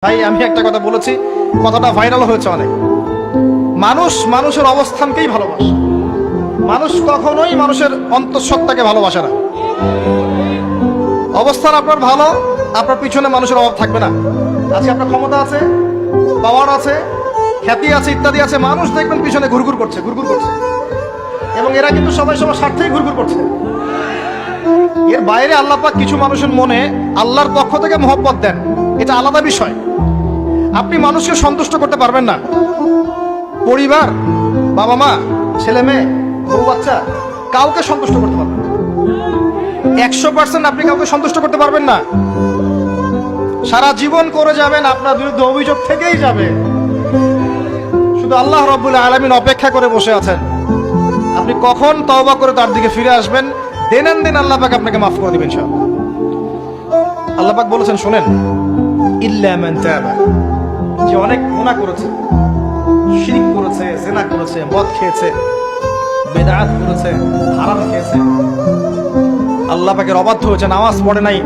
ভাই আমি একটা কথা বলেছি, কথাটা ভাইরাল হয়েছে অনেক। মানুষ মানুষের অবস্থানকেই ভালোবাসে, মানুষ কখনোই মানুষের অন্তঃসত্ত্বাকে ভালোবাসে না। অবস্থান আপনার ভালো, আপনার পিছনে মানুষের অভাব থাকবে না। আজকে আপনার ক্ষমতা আছে, পাওয়ার আছে, খ্যাতি আছে, ইত্যাদি আছে, মানুষ দেখবেন পিছনে ঘুরঘুর করছে, ঘুরঘুর করছে, এবং এরা কিন্তু সবাই সবার স্বার্থেই ঘুরঘুর করছে। এর বাইরে আল্লাহ পাক কিছু মানুষের মনে আল্লাহর পক্ষ থেকে মহব্বত দেন, এটা আলাদা বিষয়। আপনি মানুষকে সন্তুষ্ট করতে পারবেন না। পরিবার, বাবা মা, ছেলে মেয়ে, বউ বাচ্চা, কাউকে সন্তুষ্ট করতে পারবেন না। 100% আপনি কাউকে সন্তুষ্ট করতে পারবেন না। সারা জীবন করে যাবেন, আপনার বিরুদ্ধে অভিযোগ থেকেই যাবে। শুধু আল্লাহ রাব্বুল আলামিন অপেক্ষা করে বসে আছেন, আপনি কখন তওবা করে তার দিকে ফিরে আসবেন। দেন দিন আল্লাহ পাক আপনাকে মাফ করে দিবেন ইনশাআল্লাহ। আল্লাহ পাক বলেছেন শোনেন, ইল্লা মান তাবা, যে অনেক গুনাহ করেছে, শিরক করেছে, জিনা করেছে, মদ খেয়েছে, বিদআত করেছে, হারাম খেয়েছে, আল্লাহ পাকের অবাধ্য হয়েছে, নামাজ পড়ে নাই,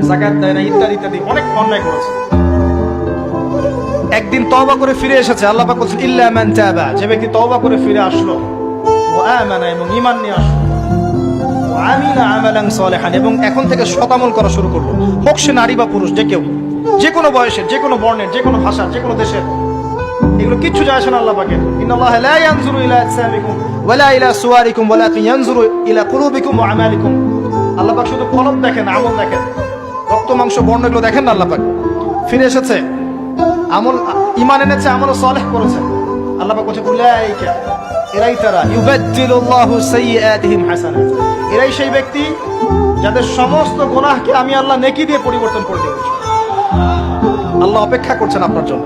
যাকাত দেয় না, ইত্যাদি ইত্যাদি অনেক অন্যায় করেছে, একদিন তওবা করে ফিরে এসেছে। আল্লাহ পাক বলেছেন ইল্লা মান তাবা, যে ব্যক্তি তওবা করে ফিরে আসলো, ওয়া আমানা, এবং ঈমান নিয়ে আসলো, ওয়া আমিলা আমালান সালিহান, এবং এখন থেকে সৎ আমল করা শুরু করলো, হোক সে নারী বা পুরুষ, যে কেউ, যে কোনো বয়সের, যে কোনো বর্ণের, যে কোনো ভাষার, যে কোনো দেশের, এগুলো কিচ্ছু যায় আসে না আল্লাহ পাকের। ইন্নাল্লাহা লা ইয়ানজুরু ইলা আজসামিকুম ওয়ালা ইলা সুওয়ারিকুম ওয়ালাকিন ইয়ানজুরু ইলা কুলুবিকুম ওয়া আমালিকুম। আল্লাহ পাক শুধু কলব দেখেন, আমল দেখেন, রক্ত মাংস বর্ণ এগুলো দেখেন না। আল্লাহ পাক ফিরে এসেছে, আমল, ঈমান এনেছে, আমল সালেহ করেছে। আল্লাহ পাক বলেছে উলাইকা, এরাই তারা, ইউবাদদিলুল্লাহু সাইয়্যাতিহিম হাসানাত, এরাই সেই ব্যক্তি যাদের সমস্ত গুনাহকে আমি আল্লাহ নেকি দিয়ে পরিবর্তন করে দেব। আল্লাহ অপেক্ষা করছেন আপনার জন্য।